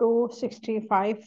265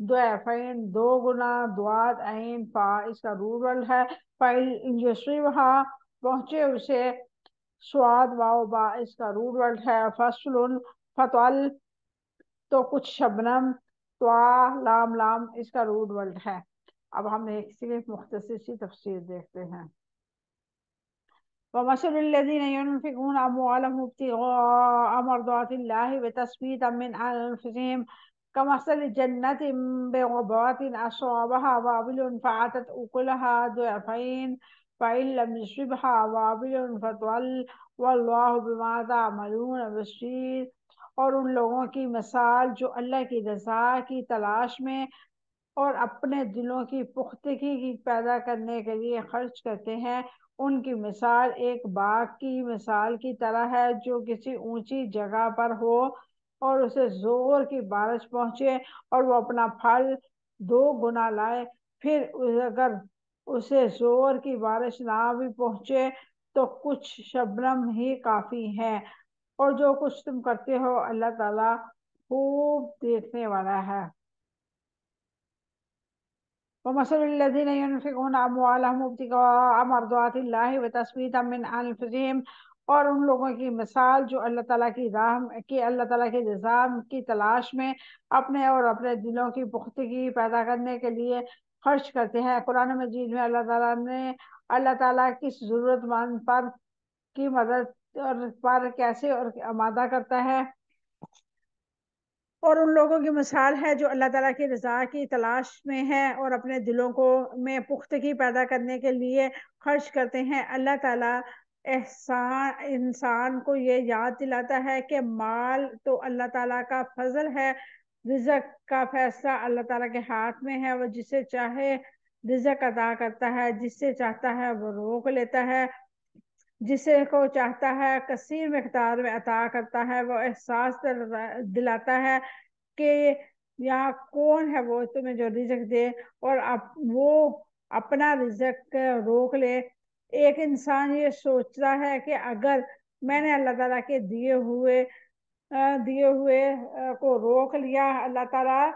ضعفین دو گنا، ضاد عین فا اس کا رورل ہے، فائل انجسٹری وہاں پہنچے اسے، سواد واو با اس کا روٹ ورڈ ہے، فصل فتول تو کچھ شبنم، توا لام لام اس کا روٹ ورڈ ہے۔ اب ہم ایک صرف مختصر سی تفسیر دیکھتے ہیں۔ ومثل الذين ينفقون أموالهم ابتغاء مرضات الله وتثبيتا من أنفسهم كمثل جنة بربوات أصابها وابل فآتت أكلها ضعفين فإن لم يصبها وابل فطل والله بما تعملون بصير۔ اور ان لوگوں کی مثال جو اللہ کی رضا کی تلاش میں اور اپنے دلوں کی پختگی کی پیدا کرنے کے لیے خرچ کرتے ہیں، ان کی مثال ایک باغ کی مثال کی طرح ہے جو کسی اونچی جگہ پر ہو اور اسے زور کی بارش پہنچے اور وہ اپنا پھل دو گنا لائے، پھر اگر اسے زور کی بارش نہ بھی پہنچے تو کچھ شبنم ہی کافی ہے، اور جو کچھ تم کرتے ہو اللہ تعالیٰ خوب دیکھنے والا ہے۔ ومثل الذين ينفقون أموالهم ابتغاء مرضات الله وتثبيتا من أنفسهم، اور ان لوگوں کی مثال جو اللہ تعالیٰ کی راہ کی اللہ تعالیٰ کی رضا کی تلاش میں اپنے اور اپنے دلوں کی پختگی پیدا کرنے کے لیے خرچ کرتے ہیں۔ قرآن مجید میں اللہ تعالیٰ کس ضرورت مند پر کی مدد اور پر کیسے اور آمادہ کرتا ہے، اور ان لوگوں کی مثال ہے جو اللہ تعالیٰ کی رضا کی تلاش میں ہے اور اپنے دلوں کو میں پختگی پیدا کرنے کے لیے خرچ کرتے ہیں۔ اللہ تعالیٰ انسان کو یہ یاد دلاتا ہے کہ مال تو اللہ تعالیٰ کا فضل ہے، رزق کا فیصلہ اللہ تعالیٰ کے ہاتھ میں ہے، وہ جسے چاہے رزق عطا کرتا ہے، جس سے چاہتا ہے وہ روک لیتا ہے، جسے کو چاہتا ہے کثیر مقدار میں عطا کرتا ہے، وہ احساس دلاتا ہے کہ یا کون ہے وہ تمہیں جو رزق دے اور وہ اپنا رزق روک لے۔ ایک انسان یہ سوچتا ہے کہ اگر میں نے اللہ تعالیٰ کے دیے ہوئے کو روک لیا، اللہ تعالیٰ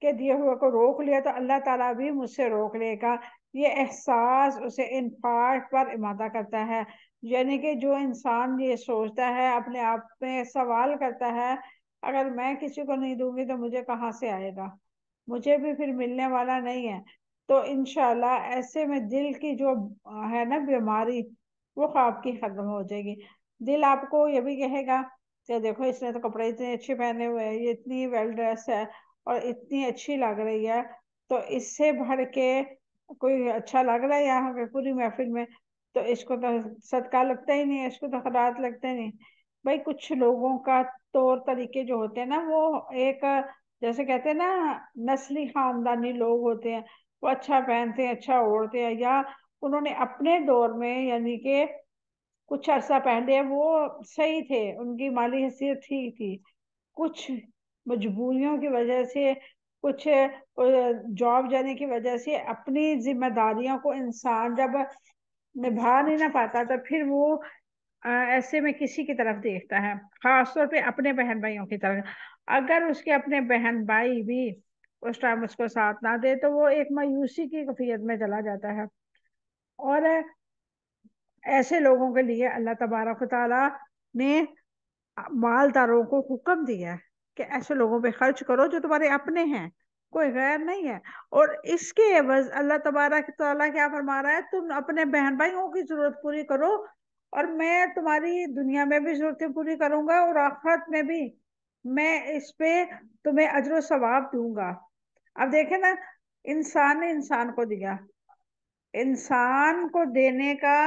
کے دیے ہوئے کو روک لیا تو اللہ تعالیٰ بھی مجھ سے روک لے گا، یہ احساس اسے انفاق پر آمادہ کرتا ہے۔ یعنی کہ جو انسان یہ سوچتا ہے، اپنے آپ میں سوال کرتا ہے اگر میں کسی کو نہیں دوں گی تو مجھے کہاں سے آئے گا، مجھے بھی پھر ملنے والا نہیں ہے، تو انشاءاللہ ایسے میں دل کی جو ہے نا بیماری وہ خواب کی ختم ہو جائے گی۔ دل آپ کو یہ بھی کہے گا کہ دیکھو اس نے تو کپڑے اتنے اچھے پہنے ہوئے ہیں، یہ اتنی ویل ڈریس ہے اور اتنی اچھی لگ رہی ہے، تو اس سے بڑھ کے کوئی اچھا لگ رہا ہے یہاں پہ پوری محفل میں، تو اس کو تو صدقہ لگتا ہی نہیں ہے، اس کو تو خیرات لگتا ہی نہیں۔ بھائی کچھ لوگوں کا طور طریقے جو ہوتے ہیں نا، وہ ایک جیسے کہتے ہیں نا نسلی خاندانی لوگ ہوتے ہیں، وہ اچھا پہنتے ہیں، اچھا اوڑھتے ہیں، یا انہوں نے اپنے دور میں یعنی کہ کچھ عرصہ پہلے وہ صحیح تھے، ان کی مالی حیثیت ٹھیک تھی، کچھ مجبوریوں کی وجہ سے، کچھ جاب جانے کی وجہ سے اپنی ذمہ داریوں کو انسان جب نبھا نہیں نہ پاتا تو پھر وہ ایسے میں کسی کی طرف دیکھتا ہے، خاص طور پہ اپنے بہن بھائیوں کی طرف۔ اگر اس کے اپنے بہن بھائی بھی اس ٹائم اس کو ساتھ نہ دے تو وہ ایک مایوسی کی کیفیت میں چلا جاتا ہے، اور ایسے لوگوں کے لیے اللہ تبارک و تعالیٰ نے مالداروں کو حکم دیا ہے کہ ایسے لوگوں پہ خرچ کرو جو تمہارے اپنے ہیں، کوئی غیر نہیں ہے، اور اس کے عوض اللہ تبارک تعالیٰ کیا فرما رہا ہے، تم اپنے بہن بھائیوں کی ضرورت پوری کرو اور میں تمہاری دنیا میں بھی ضرورتیں پوری کروں گا اور آخرت میں بھی میں اس پہ تمہیں اجر و ثواب دوں گا۔ اب دیکھیں نا، انسان نے انسان کو دیا، انسان کو دینے کا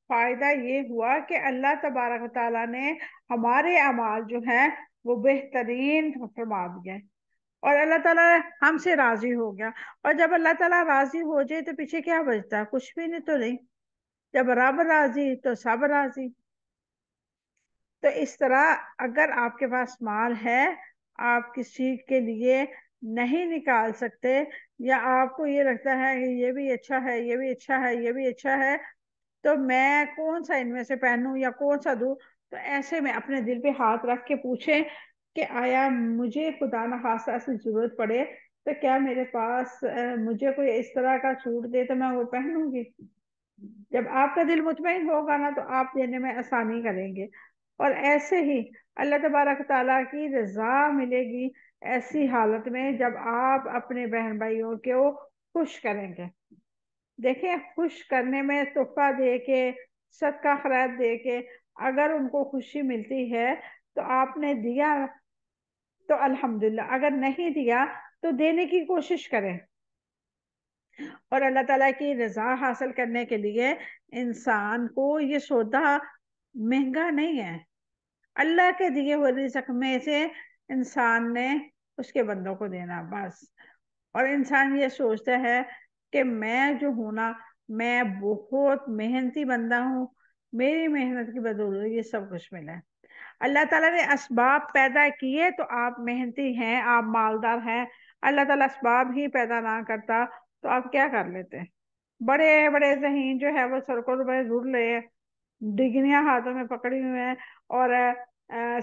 فائدہ یہ ہوا کہ اللہ تبارک و تعالیٰ نے ہمارے اعمال جو ہیں وہ بہترین فرما دیا، اور اللہ تعالیٰ ہم سے راضی ہو گیا، اور جب اللہ تعالیٰ راضی ہو جائے تو پیچھے کیا بچتا ہے؟ کچھ بھی نہیں، تو نہیں، جب رب راضی تو سب راضی۔ تو اس طرح اگر آپ کے پاس مال ہے، آپ کسی کے لیے نہیں نکال سکتے، یا آپ کو یہ لگتا ہے کہ یہ بھی اچھا ہے، یہ بھی اچھا ہے، یہ بھی اچھا ہے، تو میں کون سا ان میں سے پہنوں یا کون سا دوں، تو ایسے میں اپنے دل پہ ہاتھ رکھ کے پوچھیں کہ آیا مجھے خدا نخواستہ ایسی ضرورت پڑے تو کیا میرے پاس مجھے کوئی اس طرح کا سوٹ دے تو میں وہ پہنوں گی؟ جب آپ کا دل مطمئن ہوگا نا تو آپ دینے میں آسانی کریں گے، اور ایسے ہی اللہ تبارک تعالیٰ کی رضا ملے گی ایسی حالت میں جب آپ اپنے بہن بھائیوں کو خوش کریں گے۔ دیکھیں، خوش کرنے میں تحفہ دے کے، صدقہ خیرات دے کے اگر ان کو خوشی ملتی ہے تو آپ نے دیا تو الحمدللہ، اگر نہیں دیا تو دینے کی کوشش کریں۔ اور اللہ تعالیٰ کی رضا حاصل کرنے کے لیے انسان کو یہ سودا مہنگا نہیں ہے۔ اللہ کے دیے ہوئے رزق میں سے انسان نے اس کے بندوں کو دینا بس۔ اور انسان یہ سوچتا ہے کہ میں جو ہوں نا، میں بہت محنتی بندہ ہوں، میری محنت کی بدولت یہ سب کچھ ملا ہے۔ اللہ تعالیٰ نے اسباب پیدا کیے تو آپ محنتی ہیں، آپ مالدار ہیں۔ اللہ تعالیٰ اسباب ہی پیدا نہ کرتا تو آپ کیا کر لیتے؟ بڑے بڑے ذہین جو ہے وہ سڑکوں پہ ڈھونڈ رہے ہیں، ڈگریاں ہاتھوں میں پکڑی ہوئے ہیں، اور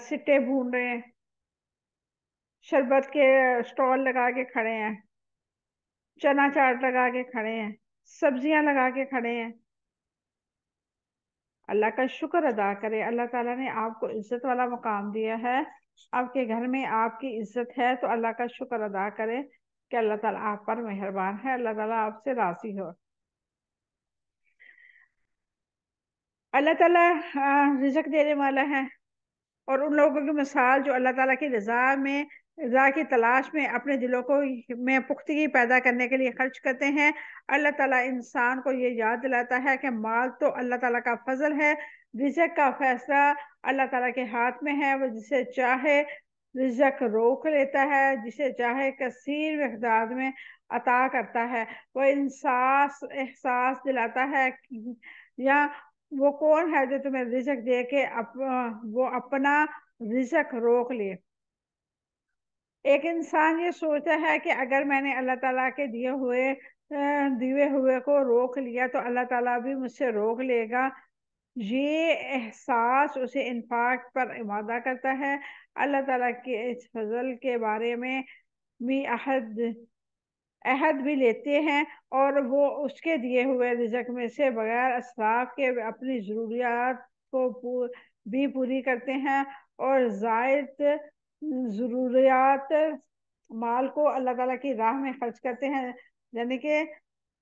سٹے بھون رہے ہیں، شربت کے سٹال لگا کے کھڑے ہیں، چنا چاٹ لگا کے کھڑے ہیں، سبزیاں لگا کے کھڑے ہیں۔ اللہ کا شکر ادا کرے، اللہ تعالیٰ نے آپ کو عزت والا مقام دیا ہے، آپ کے گھر میں آپ کی عزت ہے، تو اللہ کا شکر ادا کرے کہ اللہ تعالیٰ آپ پر مہربان ہے، اللہ تعالیٰ آپ سے راضی ہو۔ اللہ تعالیٰ رزق دینے والا ہے، اور ان لوگوں کی مثال جو اللہ تعالیٰ کی رضا کی تلاش میں اپنے دلوں کو میں پختگی پیدا کرنے کے لیے خرچ کرتے ہیں۔ اللہ تعالیٰ انسان کو یہ یاد دلاتا ہے کہ مال تو اللہ تعالیٰ کا فضل ہے، رزق کا فیصلہ اللہ تعالیٰ کے ہاتھ میں ہے، وہ جسے چاہے رزق روک لیتا ہے، جسے چاہے کثیر مقدار میں عطا کرتا ہے۔ وہ احساس دلاتا ہے یا وہ کون ہے جو تمہیں رزق دے کے وہ اپنا رزق روک لے؟ ایک انسان یہ سوچتا ہے کہ اگر میں نے اللہ تعالیٰ کے دیے ہوئے کو روک لیا تو اللہ تعالیٰ بھی مجھ سے روک لے گا۔ یہ احساس اسے انفاق پر آمادہ کرتا ہے۔ اللہ تعالیٰ کے اس فضل کے بارے میں بھی عہد بھی لیتے ہیں، اور وہ اس کے دیے ہوئے رزق میں سے بغیر اسراف کے اپنی ضروریات کو بھی پوری کرتے ہیں، اور زائد ضروریات مال کو اللہ تعالیٰ کی راہ میں خرچ کرتے ہیں، یعنی کہ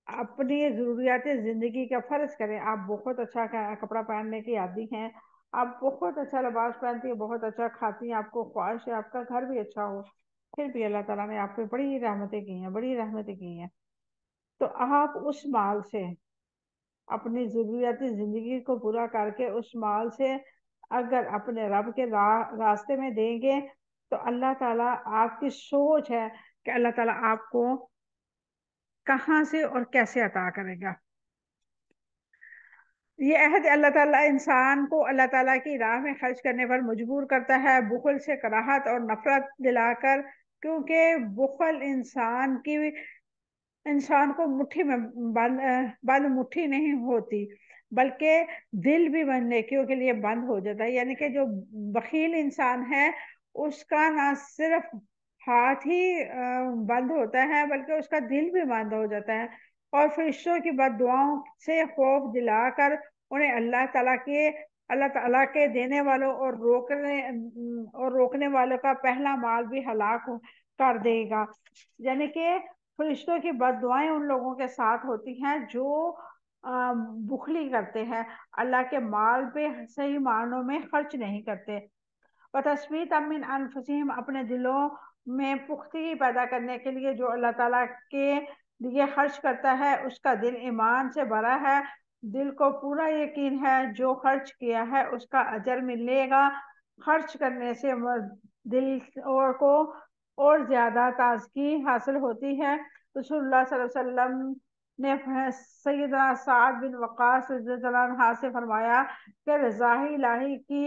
اپنی ضروریات زندگی کا فرض کریں۔ آپ بہت اچھا کپڑا پہننے کی عادی ہیں، آپ بہت اچھا لباس پہنتی ہیں، بہت اچھا کھاتی ہیں، آپ کو خواہش ہے آپ کا گھر بھی اچھا ہو، پھر بھی اللہ تعالیٰ نے آپ پہ بڑی رحمتیں کی ہیں، بڑی رحمتیں کی ہیں، تو آپ اس مال سے اپنی ضروریات زندگی کو پورا کر کے اس مال سے اگر اپنے رب کے راستے میں دیں گے تو اللہ تعالیٰ، آپ کی سوچ ہے کہ اللہ تعالیٰ آپ کو کہاں سے اور کیسے عطا کرے گا۔ یہ عہد اللہ تعالیٰ انسان کو اللہ تعالیٰ کی راہ میں خرچ کرنے پر مجبور کرتا ہے، بخل سے کراہت اور نفرت دلا کر، کیونکہ بخل انسان کو مٹھی میں بند مٹھی نہیں ہوتی، بلکہ دل بھی بند نیکیوں کے لیے بند ہو جاتا ہے۔ یعنی کہ جو بخیل انسان ہے اس کا نہ صرف ہاتھ ہی بند ہوتا ہے بلکہ اس کا دل بھی بند ہو جاتا ہے، اور فرشتوں کی بد دعاؤں سے خوف دلا کر انہیں اللہ تعالیٰ کے دینے والوں اور روکنے والوں کا پہلا مال بھی ہلاک کر دے گا۔ یعنی کہ فرشتوں کی بد دعائیں ان لوگوں کے ساتھ ہوتی ہیں جو بخلی کرتے ہیں، اللہ کے مال پہ صحیح معنوں میں خرچ نہیں کرتے۔ وَتَثْبِيتًا مِّنْ أَنفُسِهِمْ، اپنے دلوں میں پختگی پیدا کرنے کے لیے جو اللہ تعالیٰ کے لیے خرچ کرتا ہے اس کا دل ایمان سے بھرا ہے، دل کو پورا یقین ہے جو خرچ کیا ہے اس کا اجر ملے گا۔ خرچ کرنے سے دل کو اور زیادہ تازگی حاصل ہوتی ہے۔ رسول اللہ صلی اللہ علیہ وسلم نے سیدنا سعد بن وقاص رضی اللہ عنہ سے فرمایا کہ رضا الہی کی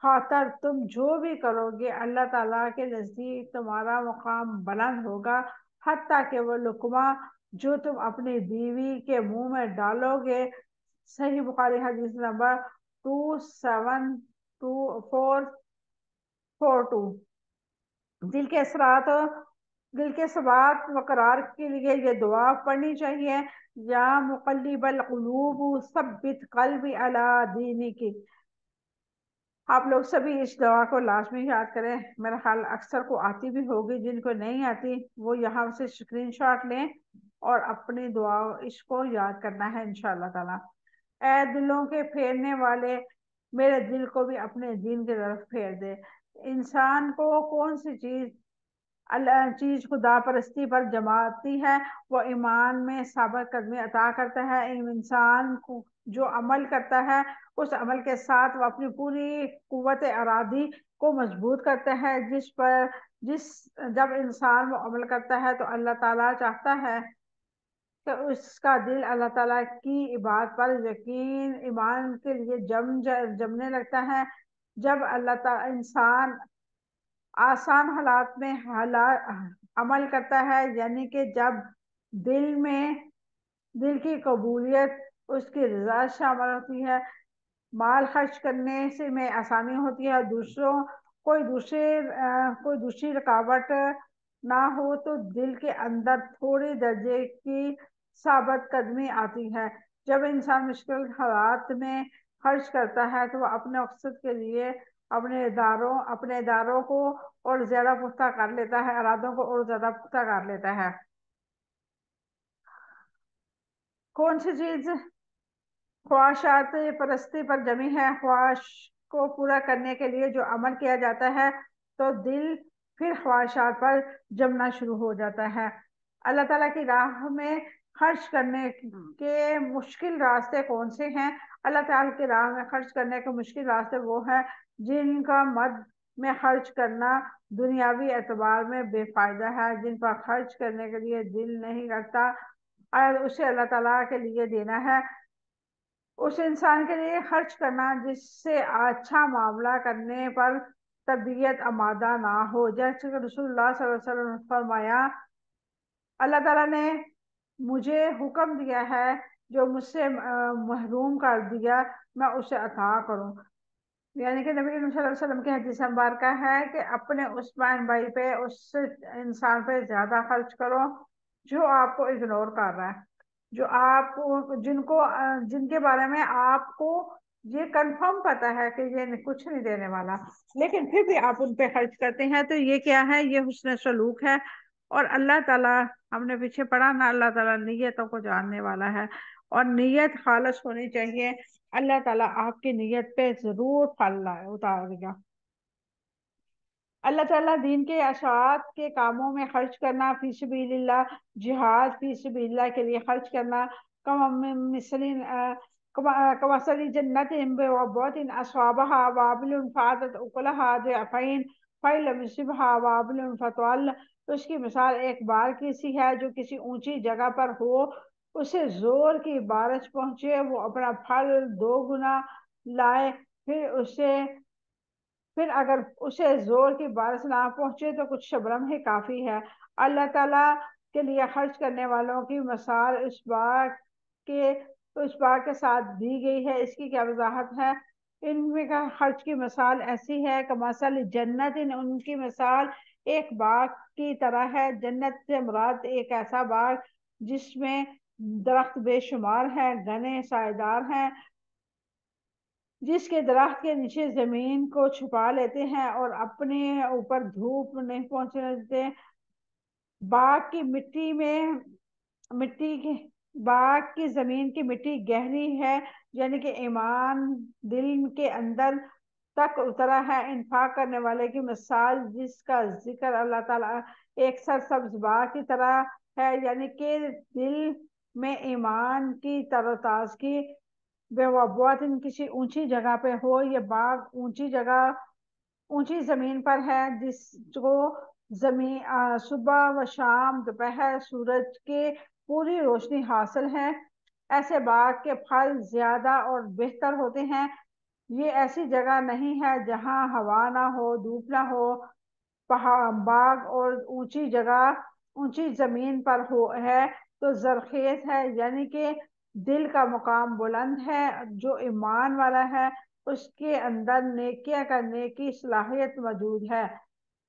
خاطر تم جو بھی کرو گے اللہ تعالیٰ کے نزدیک تمہارا مقام بلند ہوگا، حتیٰ کہ وہ لقمہ جو تم اپنی بیوی کے منہ میں ڈالو گے۔ صحیح بخاری حدیث نمبر 27442۔ دل کے اثرات دل کے ثبات و قرار کے لیے یہ دعا پڑھنی چاہیے، یا مقلب القلوب ثبت قلبی علی دینک۔ آپ لوگ سبھی اس دعا کو لازمی یاد کریں، میرا خیال اکثر کو آتی بھی ہوگی، جن کو نہیں آتی وہ یہاں سے اسکرین شاٹ لیں اور اپنی دعا اس کو یاد کرنا ہے انشاءاللہ تعالی۔ اے دلوں کے پھیرنے والے، میرے دل کو بھی اپنے دین کی طرف پھیر دے۔ انسان کو کون سی چیز خدا پرستی پر جماتی ہے؟ وہ ایمان میں ثابت قدمی عطا کرتا ہے۔ انسان کو جو عمل کرتا ہے اس عمل کے ساتھ وہ اپنی پوری قوت ارادی کو مضبوط کرتا ہے، جب انسان وہ عمل کرتا ہے تو اللہ تعالیٰ چاہتا ہے کہ اس کا دل اللہ تعالیٰ کی عبادت پر یقین ایمان کے لیے جمنے لگتا ہے۔ جب اللہ تعالیٰ انسان آسان حالات میں عمل کرتا ہے، یعنی کہ جب دل کی قبولیت، اس کی رضا شامل ہوتی ہے، مال خرچ کرنے سے میں آسانی ہوتی ہے، کوئی دوسری رکاوٹ نہ ہو، تو دل کے اندر تھوڑی درجے کی ثابت قدمی آتی ہے۔ جب انسان مشکل حالات میں خرچ کرتا ہے تو وہ اپنے مقصد کے لیے اپنے اداروں کو اور زیادہ پختہ کر لیتا ہے، ارادوں کو اور زیادہ پختہ کر لیتا ہے۔ کون سی چیز خواہشات پرستی پر جمی ہے؟ خواہش کو پورا کرنے کے لیے جو عمل کیا جاتا ہے تو دل پھر خواہشات پر جمنا شروع ہو جاتا ہے۔ اللہ تعالیٰ کی راہ میں خرچ کرنے کے مشکل راستے کون سے ہیں؟ اللہ تعالیٰ کی راہ میں خرچ کرنے کے مشکل راستے وہ ہیں جن کا مد میں خرچ کرنا دنیاوی اعتبار میں بے فائدہ ہے، جن پر خرچ کرنے کے لیے دل نہیں کرتا اور اسے اللہ تعالیٰ کے لیے دینا ہے۔ اس انسان کے لیے خرچ کرنا جس سے اچھا معاملہ کرنے پر طبیعت آمادہ نہ ہو، جیسے کہ رسول اللہ صلی اللہ علیہ وسلم نے فرمایا، اللہ تعالیٰ نے مجھے حکم دیا ہے جو مجھ سے محروم کر دیا میں اسے عطا کروں، یعنی کہ نبی صلی اللہ علیہ وسلم کی حدیث مبارکہ ہے کہ اپنے اس بہن بھائی پہ، اس انسان پہ زیادہ خرچ کرو جو آپ کو اگنور کر رہا ہے، جو آپ کو جن کے بارے میں آپ کو یہ کنفرم پتا ہے کہ یہ کچھ نہیں دینے والا، لیکن پھر بھی آپ ان پہ خرچ کرتے ہیں، تو یہ کیا ہے؟ یہ حسن سلوک ہے۔ اور اللہ تعالیٰ، ہم نے پیچھے پڑھا نا، اللہ تعالیٰ نیتوں کو جاننے والا ہے، اور نیت خالص ہونی چاہیے۔ اللہ تعالیٰ آپ کی نیت پہ ضرور پھل اتارے گا۔ اللہ تعالیٰ دین کے اشاعت کے کاموں میں خرچ کرنا، فی سبیل اللہ، جہاد فی سبیل اللہ کے لیے خرچ کرنا، کمثل جنت بوابۃ اصحابها وابل فاتت اکلها ضعفین فإن لم يصبها وابل فطل، تو اس کی مثال ایک بار کی سی ہے جو کسی اونچی جگہ پر ہو، اسے زور کی بارش پہنچے، وہ اپنا پھل دو گنا لائے، پھر اگر اسے زور کی بارش نہ پہنچے تو کچھ شبرم ہی کافی ہے۔ اللہ تعالیٰ کے لیے خرچ کرنے والوں کی مثال اس باغ کے ساتھ دی گئی ہے۔ اس کی کیا وضاحت ہے؟ ان میں کا خرچ کی مثال ایسی ہے کہ مثل جنت، ان کی مثال ایک باغ کی طرح ہے۔ جنت سے مراد ایک ایسا باغ جس میں درخت بے شمار ہیں، گھنے سائیدار ہیں، جس کے درخت کے نیچے زمین کو چھپا لیتے ہیں اور اپنے اوپر دھوپ نہیں پہنچنے دیتے۔ باغ کی زمین کی مٹی گہری ہے، یعنی کہ ایمان دل کے اندر تک اترا ہے۔ انفاق کرنے والے کی مثال جس کا ذکر اللہ تعالیٰ ایک سرسبز باغ کی طرح ہے، یعنی کہ دل میں ایمان کی تر و تازگی بوابۃ کسی اونچی جگہ پہ ہو۔ یہ باغ اونچی زمین پر ہے جس کو صبح و شام دوپہر سورج کی پوری روشنی حاصل ہے۔ ایسے باغ کے پھل زیادہ اور بہتر ہوتے ہیں۔ یہ ایسی جگہ نہیں ہے جہاں ہوا نہ ہو، دھوپ نہ ہو۔ باغ اور اونچی زمین پر ہے تو زرخیز ہے، یعنی کہ دل کا مقام بلند ہے۔ جو ایمان والا ہے اس کے اندر نیکیاں کرنے کی صلاحیت موجود ہے۔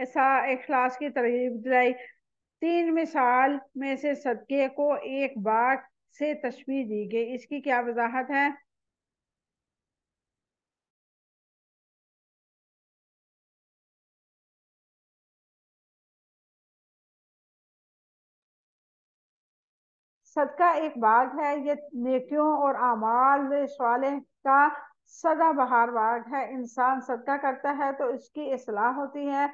ایسا اخلاص کی ترغیب دلائی۔ 3 مثال میں سے صدقے کو ایک باغ سے تشبیہ دی گئی، اس کی کیا وضاحت ہے؟ صدقہ ایک باغ ہے، یہ نیکیوں اور اعمال صالح کا سدا بہار باغ ہے۔ انسان صدقہ کرتا ہے تو اس کی اصلاح ہوتی ہے۔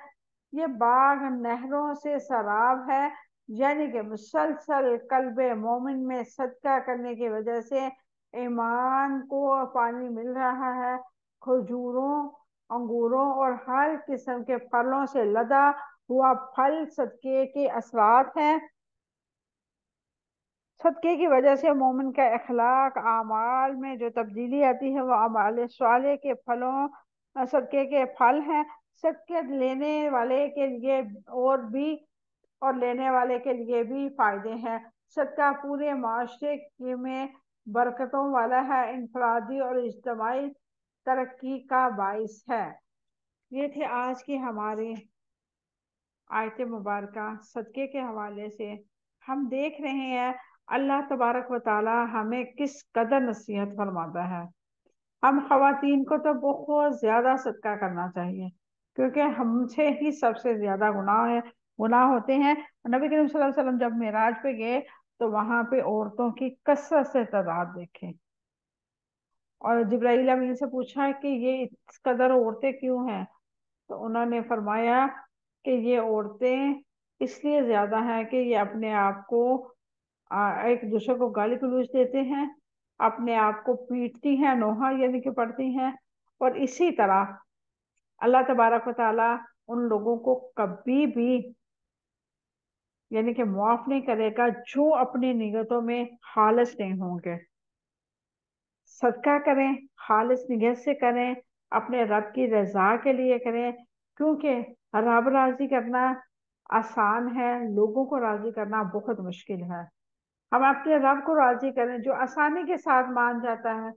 یہ باغ نہروں سے سراب ہے، یعنی کہ مسلسل قلب مومن میں صدقہ کرنے کی وجہ سے ایمان کو پانی مل رہا ہے۔ کھجوروں، انگوروں اور ہر قسم کے پھلوں سے لدا ہوا پھل صدقے کے اثرات ہیں۔ صدقے کی وجہ سے مومن کا اخلاق اعمال میں جو تبدیلی آتی ہے وہ اعمال صالح کے پھلوں، صدقے کے پھل ہیں۔ صدقے لینے والے کے لیے اور لینے والے کے لیے بھی فائدے ہیں۔ صدقہ پورے معاشرے میں برکتوں والا ہے، انفرادی اور اجتماعی ترقی کا باعث ہے۔ یہ تھے آج کی ہماری آیت مبارکہ صدقے کے حوالے سے۔ ہم دیکھ رہے ہیں اللہ تبارک و تعالی ہمیں کس قدر نصیحت فرماتا ہے۔ ہم خواتین کو تو بہت زیادہ صدقہ کرنا چاہیے، کیونکہ ہم سے ہی سب سے زیادہ گناہ ہوتے ہیں۔ نبی کریم صلی اللہ علیہ وسلم جب معراج پہ گئے تو وہاں پہ عورتوں کی کثرت سے تعداد دیکھیں، اور جبرائیل امین سے پوچھا کہ یہ اس قدر عورتیں کیوں ہیں؟ تو انہوں نے فرمایا کہ یہ عورتیں اس لیے زیادہ ہیں کہ یہ اپنے آپ کو ایک دوسرے کو گالی گلوچ دیتے ہیں، اپنے آپ کو پیٹتی ہیں، نوحہ یعنی کہ پڑھتی ہیں، اور اسی طرح اللہ تبارک و تعالی ان لوگوں کو کبھی بھی یعنی کہ معاف نہیں کرے گا جو اپنی نیتوں میں خالص نہیں ہوں گے۔ صدقہ کریں، خالص نیت سے کریں، اپنے رب کی رضا کے لیے کریں، کیونکہ رب راضی کرنا آسان ہے، لوگوں کو راضی کرنا بہت مشکل ہے۔ ہم اپنے رب کو راضی کریں جو آسانی کے ساتھ مان جاتا ہے۔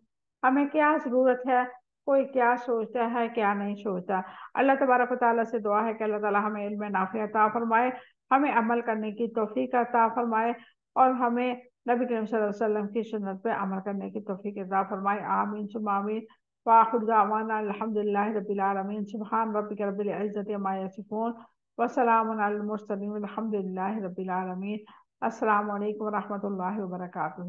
ہمیں کیا ضرورت ہے کوئی کیا سوچتا ہے کیا نہیں سوچتا۔ اللہ تبارک و تعالیٰ سے دعا ہے کہ اللہ تعالیٰ ہمیں علم نافع عطا فرمائے، ہمیں عمل کرنے کی توفیق عطا فرمائے، اور ہمیں نبی کریم صلی اللہ علیہ وسلم کی سنت پہ عمل کرنے کی توفیق عطا فرمائے۔ آمین ثم آمین۔ وآخر دعوانا الحمد للہ رب العالمین۔ سبحان ربک رب العزت عما یصفون وسلام علی المرسلین والحمد للہ رب العالمین۔ السلام علیکم ورحمۃ اللہ وبرکاتہ۔